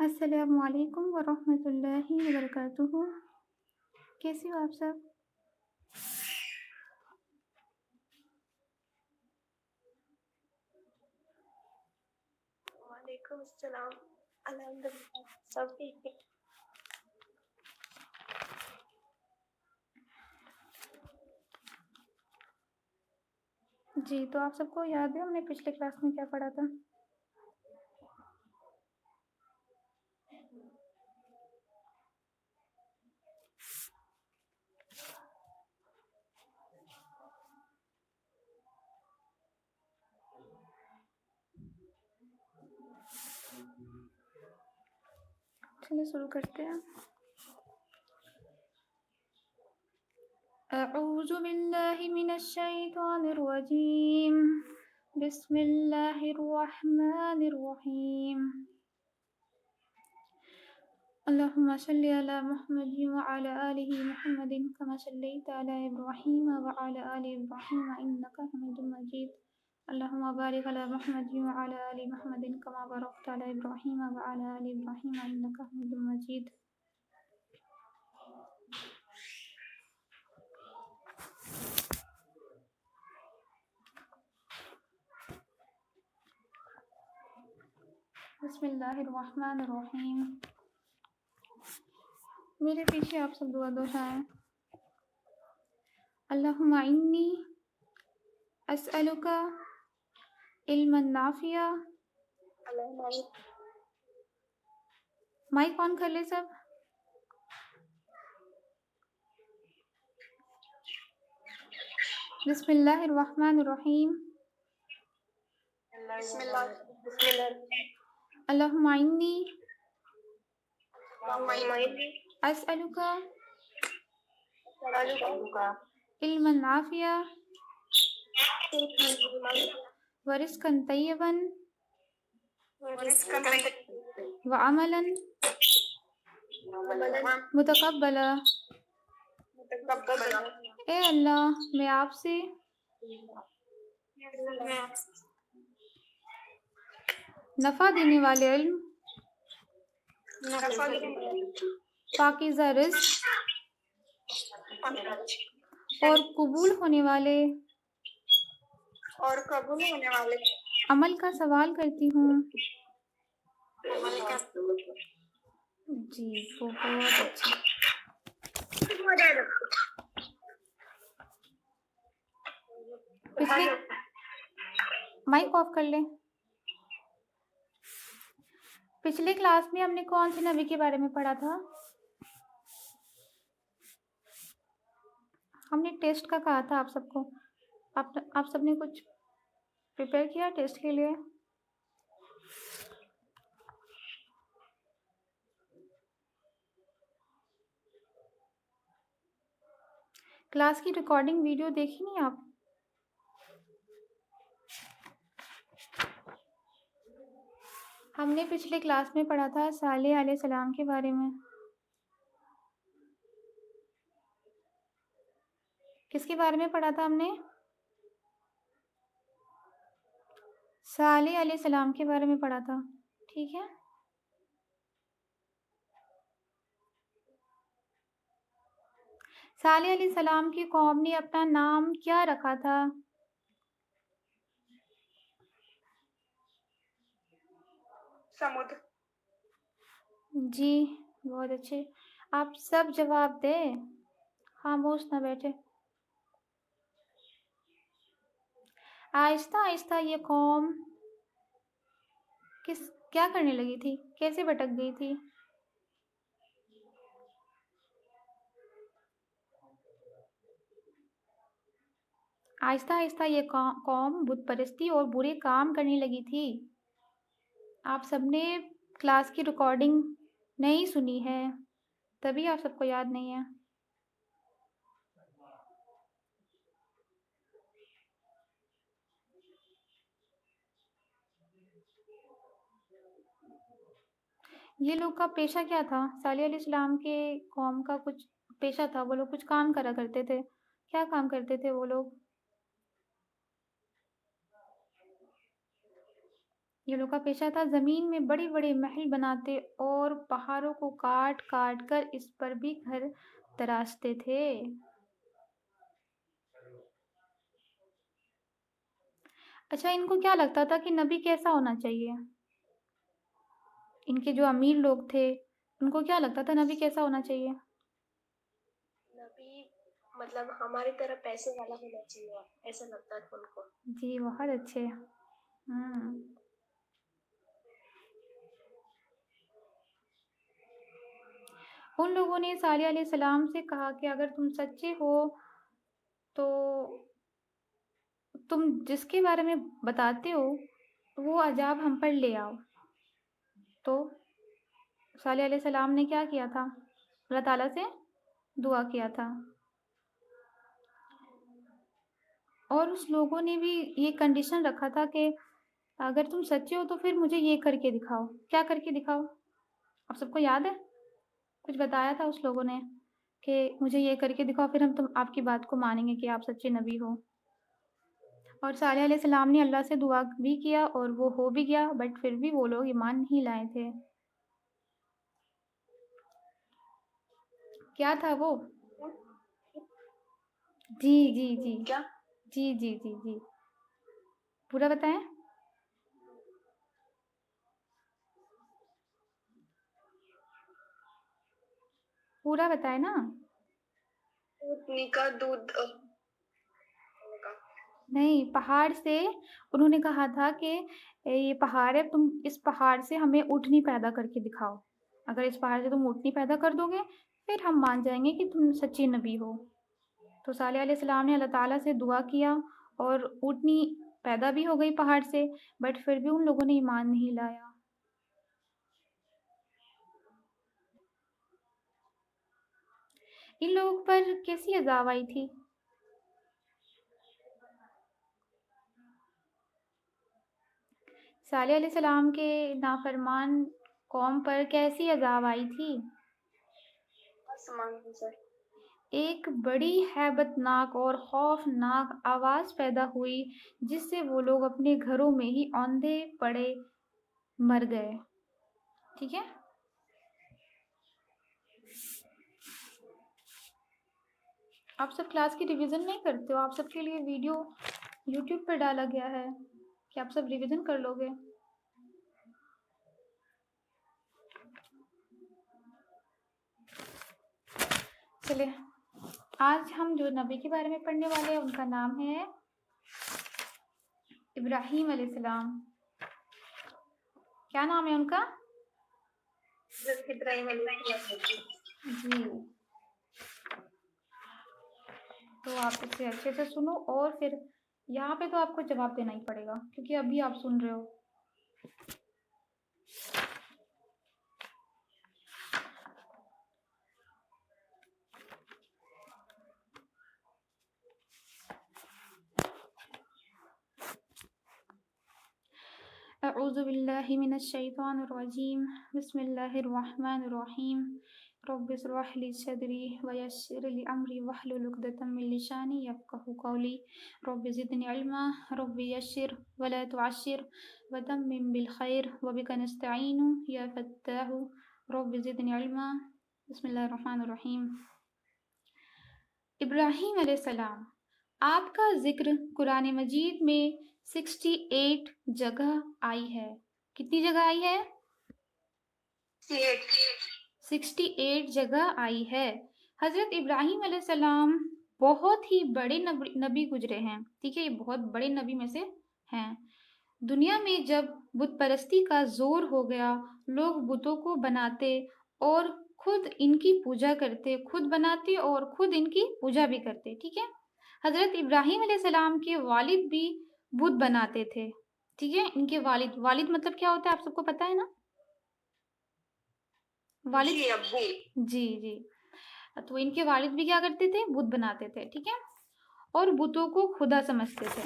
السلام علیکم ورحمۃ اللہ وبرکاتہ۔ کیسے ہو آپ سب؟ وعلیکم السلام۔ الحمدللہ سب ٹھیک ہے۔ جی، تو آپ سب کو یاد ہے ہم نے پچھلے کلاس میں کیا پڑھا تھا؟ چلیے شروع کرتے ہیں۔ اعوذ باللہ من الشیطان الرجیم، بسم اللہ الرحمن الرحیم۔ اللهم صل على محمد وعلى آل محمد كما صليت على إبراهيم وعلى آل إبراهيم إنك حميد مجيد۔ اللهم بارك على محمد وعلى آل محمد كما باركت على إبراهيم وعلى آل إبراهيم إنك حميد مجيد۔ بسم اللہ الرحمن الرحیم۔ میرے پیچھے آپ سب دعا دہرائیں۔ اللہم انی اسألک علما نافعا۔ مائک آن کر لے سب۔ بسم اللہ الرحمن الرحیم۔ بسم اللہ۔ اللہم انی اسألک علما نافعا ورزقا طیبا وعملا متقبلا۔ اے اللہ، میں آپ سے نفع دینے والے علم، پاکیزہ رزق اور قبول ہونے والے عمل کا سوال کرتی ہوں۔ جی بہت اچھا۔ پچھلے مائک آف کر لیں۔ پچھلے کلاس میں ہم نے کون سے نبی کے بارے میں پڑھا تھا؟ ہم نے ٹیسٹ کا کہا تھا آپ سب کو۔ آپ سب نے کچھ پریپیئر کیا ٹیسٹ کے لیے؟ کلاس کی ریکارڈنگ ویڈیو دیکھی نہیں آپ؟ ہم نے پچھلے کلاس میں پڑھا تھا صالح علیہ السلام کے بارے میں۔ کس کے بارے میں پڑھا تھا ہم نے؟ صالح علیہ السلام کے بارے میں پڑھا تھا، ٹھیک ہے؟ صالح علیہ السلام کی قوم نے اپنا نام کیا رکھا تھا؟ سمود۔ جی بہت اچھے، آپ سب جواب دیں، خاموش نہ بیٹھے۔ آہستہ آہستہ یہ قوم کیا کرنے لگی تھی؟ کیسے بھٹک گئی تھی؟ آہستہ آہستہ یہ قوم بت پرستی اور برے کام کرنے لگی تھی۔ آپ سب نے کلاس کی ریکارڈنگ نہیں سنی ہے، تبھی آپ سب کو یاد نہیں ہے۔ یہ لوگ کا پیشہ کیا تھا؟ صالح علیہ السلام کے قوم کا کچھ پیشہ تھا، وہ لوگ کچھ کام کرا کرتے تھے۔ کیا کام کرتے تھے وہ لوگ؟ یہ لوگ کا پیشہ تھا زمین میں بڑے بڑے محل بناتے اور پہاڑوں کو کاٹ کاٹ کر اس پر بھی گھر تراشتے تھے۔ اچھا، ان کو کیا لگتا تھا کہ نبی کیسا ہونا چاہیے؟ ان کے جو امیر لوگ تھے ان کو کیا لگتا تھا نبی کیسا ہونا چاہیے؟ نبی مطلب ہماری طرح پیسے والا ہونا چاہیے، ایسا لگتا تھا ان کو۔ جی بہت اچھے۔ ان لوگوں نے صالح علیہ السلام سے کہا کہ اگر تم سچے ہو تو تم جس کے بارے میں بتاتے ہو وہ عذاب ہم پر لے آؤ۔ تو صالح علیہ السلام نے کیا کیا تھا؟ اللہ تعالیٰ سے دعا کیا تھا، اور اس لوگوں نے بھی یہ کنڈیشن رکھا تھا کہ اگر تم سچے ہو تو پھر مجھے یہ کر کے دکھاؤ۔ کیا کر کے دکھاؤ؟ آپ سب کو یاد ہے؟ کچھ بتایا تھا اس لوگوں نے کہ مجھے یہ کر کے دکھاؤ پھر تم آپ کی بات کو مانیں گے کہ آپ سچے نبی ہو۔ اور صالح علیہ السلام نے اللہ سے دعا بھی کیا اور وہ ہو بھی گیا، بٹ پھر بھی وہ لوگ ایمان نہیں لائے تھے۔ کیا تھا وہ؟ جی جی جی کیا؟ جی جی جی جی پورا بتائیں۔ پورا بتائیں نا۔ کا دودھ نہیں، پہاڑ سے انہوں نے کہا تھا کہ یہ پہاڑ ہے، تم اس پہاڑ سے ہمیں اونٹنی پیدا کر کے دکھاؤ۔ اگر اس پہاڑ سے تم اونٹنی پیدا کر دو گے پھر ہم مان جائیں گے کہ تم سچے نبی ہو۔ تو صالح علیہ السلام نے اللہ تعالیٰ سے دعا کیا اور اونٹنی پیدا بھی ہو گئی پہاڑ سے، بٹ پھر بھی ان لوگوں نے ایمان نہیں لایا۔ ان لوگوں پر کیسی عذاب آئی تھی؟ صالح علیہ السلام کے نافرمان قوم پر کیسی عذاب آئی تھی؟ ایک بڑی ہیبت ناک اور خوفناک آواز پیدا ہوئی جس سے وہ لوگ اپنے گھروں میں ہی اوندھے پڑے مر گئے۔ ٹھیک ہے؟ آپ سب کلاس کی ریویژن نہیں کرتے ہو؟ آپ سب کے لیے ویڈیو یوٹیوب پر ڈالا گیا ہے کہ آپ سب ریویژن کر لو گے۔ چلے، آج ہم جو نبی کے بارے میں پڑھنے والے ہیں ان کا نام ہے ابراہیم علیہ السلام۔ کیا نام ہے ان کا؟ ابراہیم علیہ السلام۔ جی، تو آپ اسے اچھے سے سنو، اور پھر یہاں پہ تو آپ کو جواب دینا ہی پڑے گا کیونکہ ابھی آپ سن رہے ہو۔ اعوذ باللہ من الشیطان الرجیم، بسم اللہ الرحمن الرحیم، رب اشرح لی صدری ویسر لی امری واحلل عقدۃ من لسانی یفقہوا قولی، رب زدنی علما، رب یسر ولا تعسر وتمم بالخیر وبک نستعین یا فتاح، رب زدنی علما۔ بسم اللہ الرحمن الرحیم۔ ابراہیم علیہ السلام، آپ کا ذکر قرآن مجید میں 68 جگہ آئی ہے۔ کتنی جگہ آئی ہے؟ 68 جگہ آئی ہے۔ حضرت ابراہیم علیہ السلام بہت ہی بڑے نبی گزرے ہیں، ٹھیک ہے، یہ بہت بڑے نبی میں سے ہیں۔ دنیا میں جب بت پرستی کا زور ہو گیا، لوگ بتوں کو بناتے اور خود ان کی پوجا کرتے، خود بناتے اور خود ان کی پوجا بھی کرتے، ٹھیک ہے۔ حضرت ابراہیم علیہ السلام کے والد بھی بت بناتے تھے، ٹھیک ہے۔ ان کے والد مطلب کیا ہوتا ہے آپ سب کو پتہ ہے نا؟ والد جی ابو۔ جی جی، تو ان کے والد بھی کیا کرتے تھے؟ بت بناتے تھے، ٹھیک ہے، اور بتوں کو خدا سمجھتے تھے۔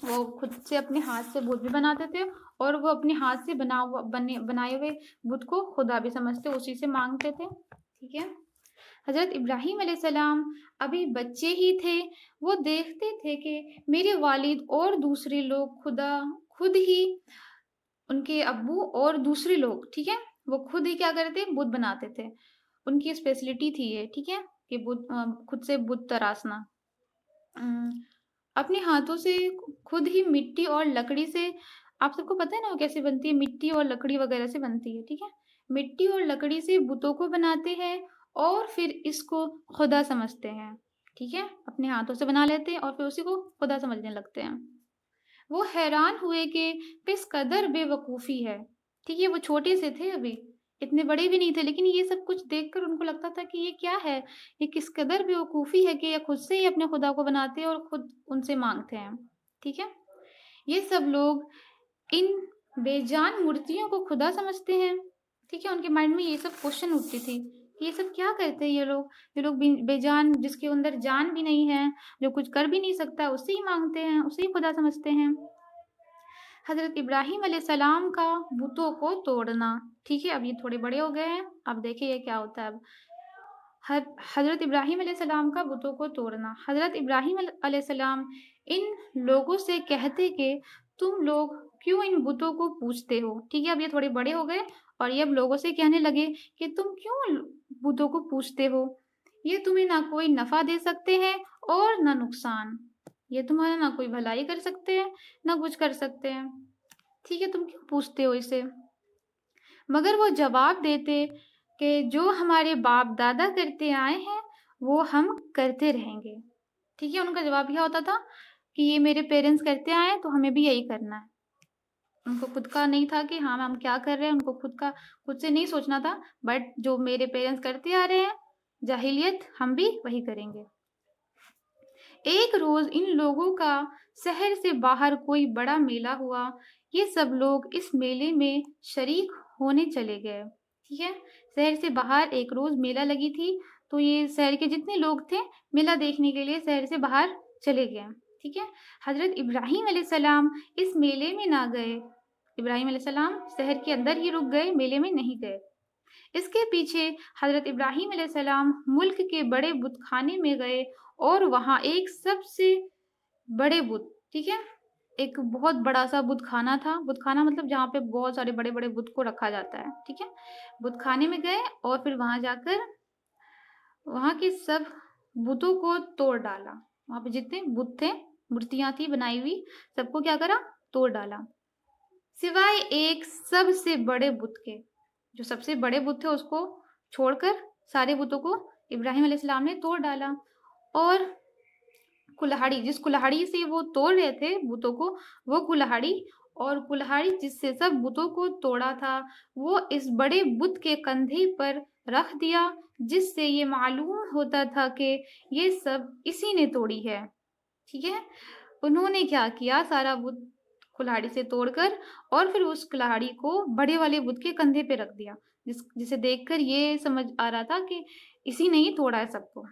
وہ خود سے اپنے ہاتھ سے بت بھی بناتے تھے اور وہ اپنے ہاتھ سے بنائے ہوئے بت کو خدا بھی سمجھتے، اسی سے مانگتے تھے، ٹھیک ہے۔ حضرت ابراہیم علیہ السلام ابھی بچے ہی تھے، وہ دیکھتے تھے کہ میرے والد اور دوسرے لوگ خدا خود ہی ان کے ابو اور دوسرے لوگ، ٹھیک ہے، وہ خود ہی کیا کرتے، بت بناتے تھے. ان کی اسپیشلٹی تھی یہ، ٹھیک ہے، کہ خود سے بت تراشنا. اپنے ہاتھوں سے خود ہی مٹی اور لکڑی سے، آپ سب کو پتہ ہے نا وہ کیسے بنتی ہے، مٹی اور لکڑی وغیرہ سے بنتی ہے، ٹھیک ہے. مٹی اور لکڑی سے بتوں کو بناتے ہیں اور پھر اس کو خدا سمجھتے ہیں، ٹھیک ہے، اپنے ہاتھوں سے بنا لیتے ہیں اور پھر اسی کو خدا سمجھنے لگتے ہیں. وہ حیران ہوئے کہ کس قدر بے وقوفی ہے، ٹھیک ہے. وہ چھوٹے سے تھے، ابھی اتنے بڑے بھی نہیں تھے، لیکن یہ سب کچھ دیکھ کر ان کو لگتا تھا کہ یہ کیا ہے، یہ کس قدر بے وقوفی ہے کہ یہ خود سے ہی اپنے خدا کو بناتے ہیں اور خود ان سے مانگتے ہیں، ٹھیک ہے. یہ سب لوگ ان بے جان مورتیوں کو خدا سمجھتے ہیں، ٹھیک ہے. ان کے مائنڈ میں یہ سب کوشچن اٹھتی تھی کہ یہ سب کیا کرتے ہیں یہ لوگ بے جان، جس کے اندر جان بھی نہیں ہے، جو کچھ کر بھی نہیں سکتا، اسے ہی مانگتے ہیں، اسے ہی خدا سمجھتے ہیں. حضرت ابراہیم علیہ السلام کا بتوں کو توڑنا، ٹھیک ہے. اب یہ تھوڑے بڑے ہو گئے ہیں، اب دیکھیں یہ کیا ہوتا ہے. اب حضرت ابراہیم علیہ السلام کا بتوں کو توڑنا. حضرت ابراہیم علیہ السلام ان لوگوں سے کہتے کہ تم لوگ کیوں ان بتوں کو پوجتے ہو، ٹھیک ہے. اب یہ تھوڑے بڑے ہو گئے اور یہ اب لوگوں سے کہنے لگے کہ تم کیوں بتوں کو پوجتے ہو، یہ تمہیں نہ کوئی نفع دے سکتے ہیں اور نہ نقصان، یہ تمہارا نہ کوئی بھلائی کر سکتے ہیں نہ کچھ کر سکتے ہیں، ٹھیک ہے. تم کیوں پوچھتے ہو اسے. مگر وہ جواب دیتے کہ جو ہمارے باپ دادا کرتے آئے ہیں وہ ہم کرتے رہیں گے، ٹھیک ہے. ان کا جواب یہ ہوتا تھا کہ یہ میرے پیرنٹس کرتے آئے ہیں تو ہمیں بھی یہی کرنا ہے. ان کو خود کا نہیں تھا کہ ہاں ہم کیا کر رہے ہیں، ان کو خود سے نہیں سوچنا تھا، بٹ جو میرے پیرنٹس کرتے آ رہے ہیں جاہلیت، ہم بھی وہی کریں گے. ایک روز ان لوگوں کا شہر سے باہر کوئی بڑا میلہ ہوا. یہ سب لوگ اس میلے میں شریک ہونے چلے گئے، ٹھیک ہے. شہر سے باہر ایک روز میلہ لگی تھی، تو یہ شہر کے جتنے لوگ تھے میلہ دیکھنے کے لیے شہر سے باہر چلے گئے، ٹھیک ہے. حضرت ابراہیم علیہ السلام اس میلے میں نہ گئے. ابراہیم علیہ السلام شہر کے اندر ہی رک گئے، میلے میں نہیں گئے. اس کے پیچھے حضرت ابراہیم علیہ السلام ملک کے بڑے بت خانے میں گئے اور وہاں ایک سب سے بڑے بت، ٹھیک ہے، ایک بہت بڑا سا بت خانہ تھا. بت خانہ مطلب جہاں پہ بہت سارے بڑے بڑے بت کو رکھا جاتا ہے، ٹھیک ہے. بت خانے میں گئے اور پھر وہاں جا کر وہاں کے سب بتوں کو توڑ ڈالا. وہاں پہ جتنے بت تھے، مورتیاں تھی بنائی ہوئی، سب کو کیا کرا، توڑ ڈالا، سوائے ایک سب سے بڑے بت کے. جو سب سے بڑے بت تھے اس کو چھوڑ کر سارے بتوں کو ابراہیم علیہ السلام نے توڑ ڈالا. اور کلہاڑی، جس کلہاڑی سے وہ توڑ رہے تھے بتوں کو، وہ کلہاڑی، اور کلہاڑی جس سے سب بتوں کو توڑا تھا، وہ اس بڑے بت کے کندھے پر رکھ دیا، جس سے یہ معلوم ہوتا تھا کہ یہ سب اسی نے توڑی ہے، ٹھیک ہے. انہوں نے کیا کیا، سارا بت کلہاڑی سے توڑ کر اور پھر اس کلہاڑی کو بڑے والے بت کے کندھے پہ رکھ دیا، جسے دیکھ کر یہ سمجھ آ رہا تھا کہ اسی نے ہی توڑا ہے سب کو.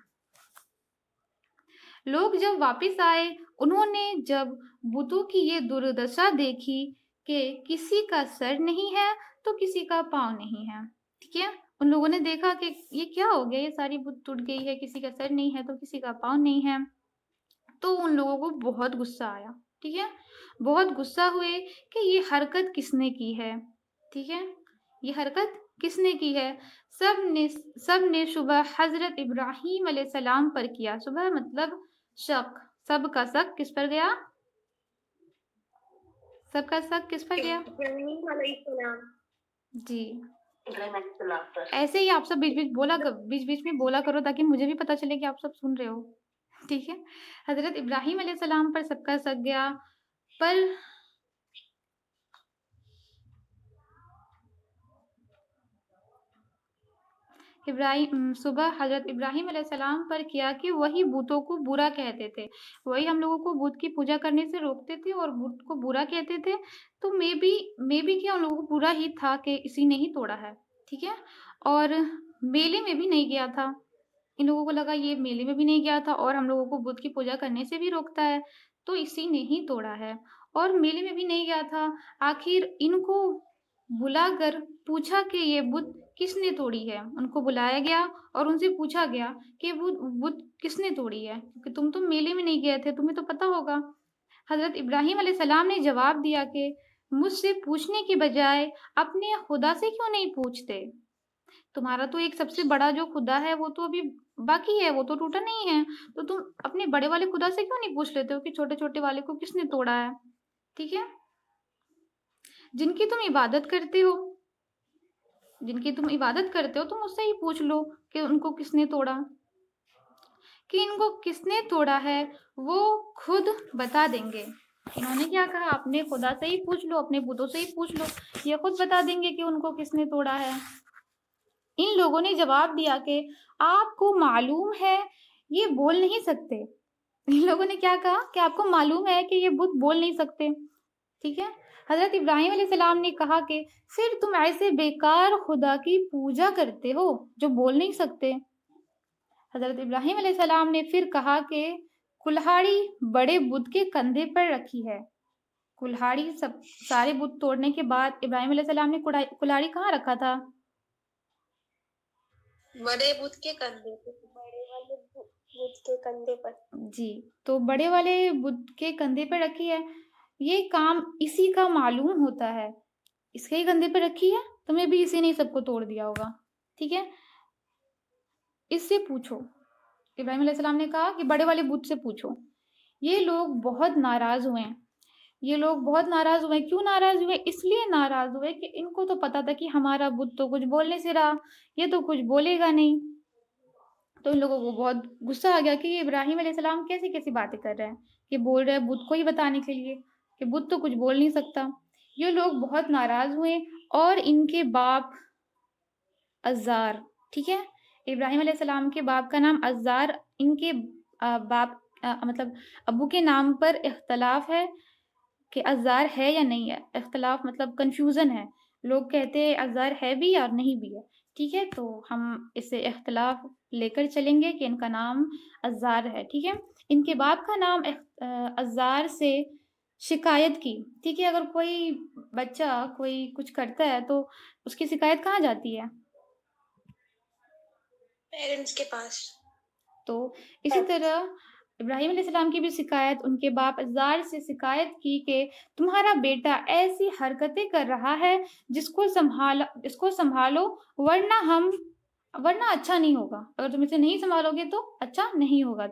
لوگ جب واپس آئے، انہوں نے جب بتوں کی یہ دردشا دیکھی کہ کسی کا سر نہیں ہے تو کسی کا پاؤں نہیں ہے، ٹھیک ہے. ان لوگوں نے دیکھا کہ یہ کیا ہو گیا، یہ ساری بت ٹوٹ گئی ہے، کسی کا سر نہیں ہے تو کسی کا پاؤں نہیں ہے. تو ان لوگوں کو بہت غصہ آیا، ٹھیک ہے. بہت غصہ ہوئے کہ یہ حرکت کس نے کی ہے، ٹھیک ہے، یہ حرکت کس نے کی ہے. سب نے صبح حضرت ابراہیم علیہ السلام پر کیا. صبح مطلب شک، سب کا شک کس پر گیا، سب کا شک کس پر گیا، ابراہیم علیہ السلام. جی. ایسے ہی آپ سب بیچ بیچ میں بولا کرو تاکہ مجھے بھی پتا چلے کہ آپ سب سن رہے ہو، ٹھیک ہے. حضرت ابراہیم علیہ السلام پر سب کا شک گیا. پر صبح حضرت ابراہیم علیہ السلام پر کیا کہ وہی بتوں کو برا کہتے تھے، وہی ہم لوگوں کو بت کی پوجا کرنے سے روکتے تھے اور بت کو برا کہتے تھے. تو میں بھی کیا ان لوگوں کو برا ہی تھا کہ اسی نے ہی توڑا ہے، ٹھیک ہے. اور میلے میں بھی نہیں گیا تھا. ان لوگوں کو لگا یہ میلے میں بھی نہیں گیا تھا اور ہم لوگوں کو بت کی پوجا کرنے سے بھی روکتا ہے، تو اسی نے ہی توڑا ہے. اور میلے میں بھی نہیں گیا تھا. آخر ان کو بلا کر پوچھا کہ یہ بت کس نے توڑی ہے. ان کو بلایا گیا اور ان سے پوچھا گیا کہ وہ بت کس نے توڑی ہے، کیونکہ تم میلے میں نہیں گئے تھے، تمہیں تو پتا ہوگا. حضرت ابراہیم علیہ السلام نے جواب دیا کہ مجھ سے پوچھنے کی بجائے اپنے خدا سے کیوں نہیں پوچھتے؟ تمہارا تو ایک سب سے بڑا جو خدا ہے وہ تو ابھی باقی ہے، وہ تو ٹوٹا نہیں ہے، تو تم اپنے بڑے والے خدا سے کیوں نہیں پوچھ لیتے ہو کہ چھوٹے چھوٹے والے کو کس نے توڑا ہے؟ ٹھیک ہے، جن کی تم عبادت کرتے ہو تم اس سے ہی پوچھ لو کہ ان کو کس نے توڑا، کہ ان کو کس نے توڑا ہے وہ خود بتا دیں گے۔ انہوں نے کیا کہا؟ اپنے خدا سے ہی پوچھ لو، اپنے بتوں سے ہی پوچھ لو، یہ خود بتا دیں گے کہ ان کو کس نے توڑا ہے۔ ان لوگوں نے جواب دیا کہ آپ کو معلوم ہے یہ بول نہیں سکتے۔ ان لوگوں نے کیا کہا کہ آپ کو معلوم ہے کہ یہ بت بول نہیں سکتے، ٹھیک ہے۔ حضرت ابراہیم علیہ السلام نے کہا کہ پھر تم ایسے بیکار خدا کی پوجا کرتے ہو جو بول نہیں سکتے۔ حضرت ابراہیم علیہ السلام نے پھر کہا کہ کلہاڑی بڑے بت کے کندھے پر رکھی ہے۔ کلہاڑی سارے بت توڑنے کے بعد ابراہیم علیہ السلام نے کلہاڑی کہاں رکھا تھا؟ بڑے بت کے کندھے پر، بڑے والے بت کے کندھے پر۔ جی، تو بڑے والے بت کے کندھے پر رکھی ہے، یہ کام اسی کا معلوم ہوتا ہے، اس کے ہی کندھے پر رکھی ہے، تمہیں بھی اسی نے سب کو توڑ دیا ہوگا، ٹھیک ہے۔ اس سے پوچھو، ابراہیم علیہ السلام نے کہا کہ بڑے والے بت سے پوچھو۔ یہ لوگ بہت ناراض ہوئے، کیوں ناراض ہوئے؟ اس لیے ناراض ہوئے کہ ان کو تو پتا تھا کہ ہمارا بت تو کچھ بولنے سے رہا، یہ تو کچھ بولے گا نہیں۔ تو ان لوگوں کو بہت غصہ آ گیا کہ یہ ابراہیم علیہ السلام کیسی باتیں کر رہے ہیں، کہ بول رہے ہیں بت کو ہی بتانے کے لیے کہ بت تو کچھ بول نہیں سکتا۔ یہ لوگ بہت ناراض ہوئے اور ان کے باپ عزار، ٹھیک ہے، ابراہیم علیہ السلام کے باپ کا نام عزار، ان کے باپ مطلب ابو کے نام پر اختلاف ہے کہ عزار ہے یا نہیں ہے، اختلاف مطلب کنفیوژن ہے، لوگ کہتے ہیں عزار ہے بھی اور نہیں بھی ہے، ٹھیک ہے، تو ہم اس سے اختلاف لے کر چلیں گے کہ ان کا نام عزار ہے، ٹھیک ہے۔ ان کے باپ کا نام عزار سے شکایت کی، ٹھیک ہے، اگر کوئی بچہ کوئی کچھ کرتا ہے تو اس کی شکایت کہاں جاتی ہے؟ پیرنٹس کے پاس۔ تو اسی طرح ابراہیم علیہ السلام کی بھی شکایت، ان کے باپ عزار سے شکایت کی کہ تمہارا بیٹا ایسی حرکتیں کر رہا ہے جس کو سنبھالو ورنہ اچھا نہیں ہوگا، اگر تم اسے نہیں سنبھالو گے تو اچھا نہیں ہوگا،